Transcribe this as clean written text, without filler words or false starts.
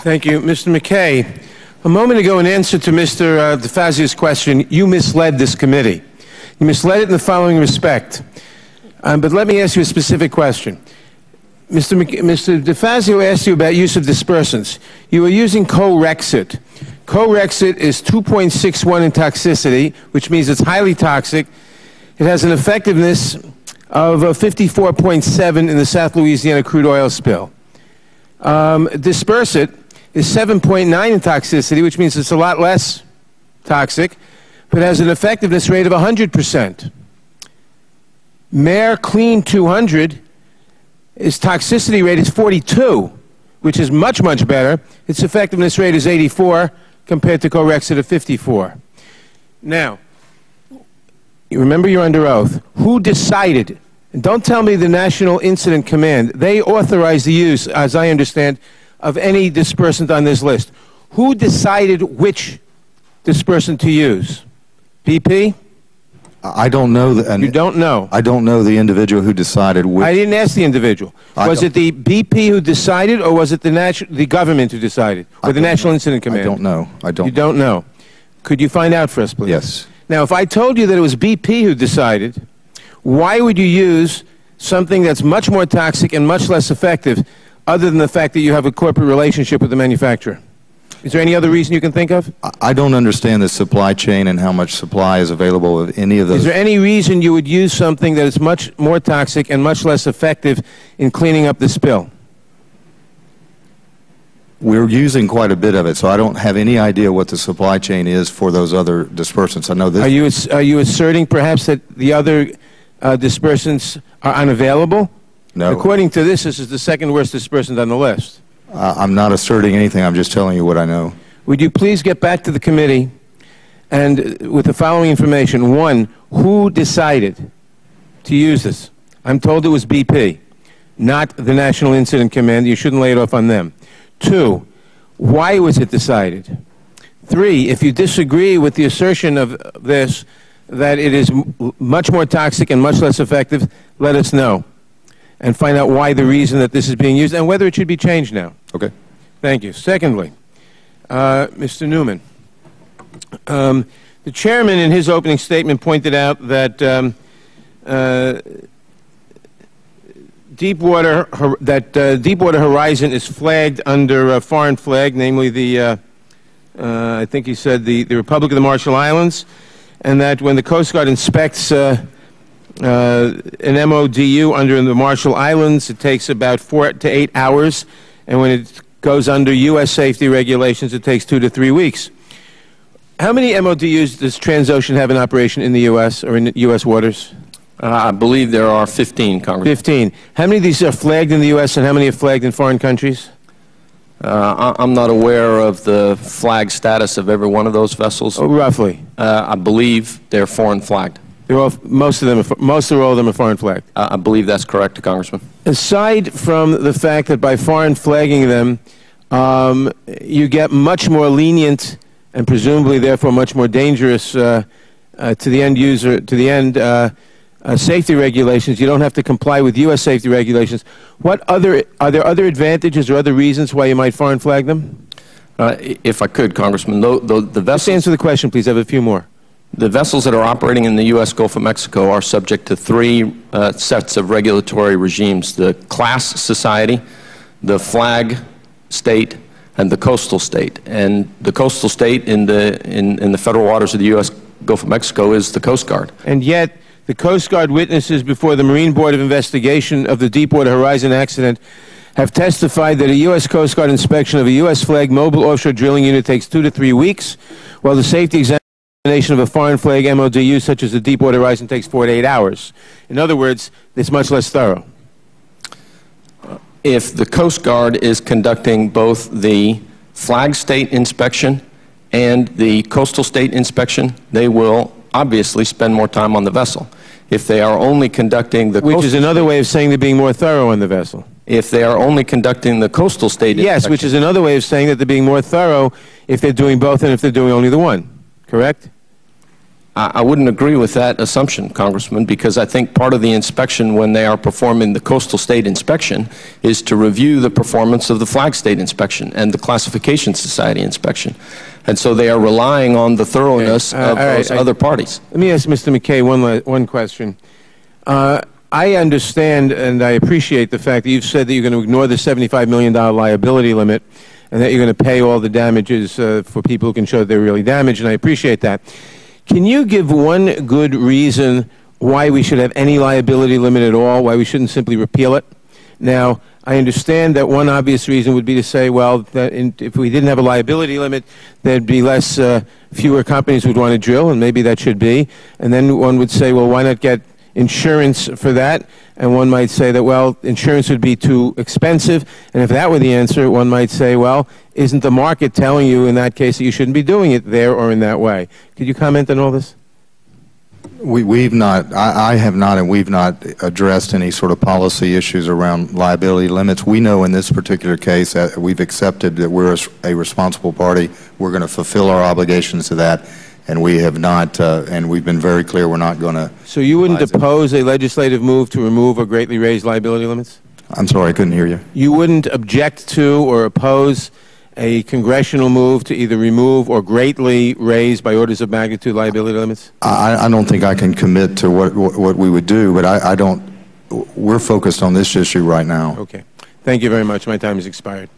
Thank you. Mr. McKay, a moment ago in answer to Mr. DeFazio's question, you misled this committee. You misled it in the following respect. But let me ask you a specific question. Mr. DeFazio asked you about use of dispersants. You were using Corexit. Corexit is 2.61 in toxicity, which means it's highly toxic. It has an effectiveness of 54.7 in the South Louisiana crude oil spill. Dispersant is 7.9 in toxicity, which means it's a lot less toxic, but has an effectiveness rate of 100%. Mare Clean 200, its toxicity rate is 42, which is much, much better. Its effectiveness rate is 84 compared to Corexit of 54. Now, you remember you're under oath. Who decided? And don't tell me the National Incident Command. They authorized the use, as I understand, of any dispersant on this list. Who decided which dispersant to use? BP? I don't know. You don't know? I don't know the individual who decided which. I didn't ask the individual. Was it the BP who decided, or was it the government who decided, or the National Incident Command? I don't know. I don't. You don't know. Could you find out for us, please? Yes. Now, if I told you that it was BP who decided, why would you use something that's much more toxic and much less effective, other than the fact that you have a corporate relationship with the manufacturer? Is there any other reason you can think of? I don't understand the supply chain and how much supply is available of any of those. Is there any reason you would use something that is much more toxic and much less effective in cleaning up the spill? We're using quite a bit of it, so I don't have any idea what the supply chain is for those other dispersants. I know this. Are you asserting perhaps that the other dispersants are unavailable? No. According to this is the second worst dispersant on the list. I'm not asserting anything. I'm just telling you what I know. Would you please get back to the committee and with the following information? One, who decided to use this? I'm told it was BP, not the National Incident Command. You shouldn't lay it off on them. Two, why was it decided? Three, if you disagree with the assertion of this, that it is much more toxic and much less effective, let us know and find out why the reason that this is being used and whether it should be changed now. Okay. Thank you. Secondly, Mr. Newman, the chairman in his opening statement pointed out that Deepwater Horizon is flagged under a foreign flag, namely the, I think he said the Republic of the Marshall Islands, and that when the Coast Guard inspects an MODU under the Marshall Islands, it takes about 4 to 8 hours, and when it goes under U.S. safety regulations, it takes 2 to 3 weeks. How many MODUs does Transocean have in operation in the U.S. or in U.S. waters? I believe there are 15, Congressman. 15. How many of these are flagged in the U.S. and how many are flagged in foreign countries? I'm not aware of the flag status of every one of those vessels. Oh, roughly. I believe they're foreign flagged. They're all, most or all of them are foreign flagged. I believe that's correct, Congressman. Aside from the fact that by foreign flagging them, you get much more lenient and presumably therefore much more dangerous to the end user, to the end safety regulations. You don't have to comply with U.S. safety regulations. Are there other advantages or other reasons why you might foreign flag them? If I could, Congressman, the vessels... Just answer the question, please. I have a few more. The vessels that are operating in the U.S. Gulf of Mexico are subject to 3 sets of regulatory regimes: the class society, the flag state, and the coastal state. And the coastal state in the federal waters of the U.S. Gulf of Mexico is the Coast Guard. And yet, the Coast Guard witnesses before the Marine Board of Investigation of the Deepwater Horizon accident have testified that a U.S. Coast Guard inspection of a U.S. flag mobile offshore drilling unit takes 2 to 3 weeks, while the safety examination of a foreign flag MODU such as the Deepwater Horizon takes 4 to 8 hours. In other words, it's much less thorough. If the Coast Guard is conducting both the flag state inspection and the coastal state inspection, they will obviously spend more time on the vessel. If they are only conducting the which is another way of saying they're being more thorough on the vessel. If they are only conducting the coastal state inspection. Yes, which is another way of saying that they're being more thorough if they're doing both and if they're doing only the one. Correct? I wouldn't agree with that assumption, Congressman, because I think part of the inspection when they are performing the coastal state inspection is to review the performance of the flag state inspection and the classification society inspection. And so they are relying on the thoroughness of those other parties. Let me ask Mr. McKay one question. I understand and I appreciate the fact that you've said that you're going to ignore the $75 million liability limit and that you're going to pay all the damages for people who can show that they're really damaged, and I appreciate that. Can you give one good reason why we should have any liability limit at all, why we shouldn't simply repeal it? Now, I understand that one obvious reason would be to say, well, that if we didn't have a liability limit, there'd be fewer companies would want to drill, and maybe that should be. And then one would say, well, why not get insurance for that? And one might say that, well, insurance would be too expensive. And if that were the answer, one might say, well, isn't the market telling you in that case that you shouldn't be doing it there or in that way? Could you comment on all this? We've not, I have not, and we've not addressed any sort of policy issues around liability limits. We know in this particular case that we've accepted that we're a responsible party. We're going to fulfill our obligations to that, and we have not, and we've been very clear we're not going to. So you wouldn't oppose a legislative move to remove or greatly raise liability limits? I'm sorry, I couldn't hear you. You wouldn't object to or oppose a congressional move to either remove or greatly raise by orders of magnitude liability limits? I don't think I can commit to what we would do, but I don't, we're focused on this issue right now. Okay. Thank you very much. My time has expired.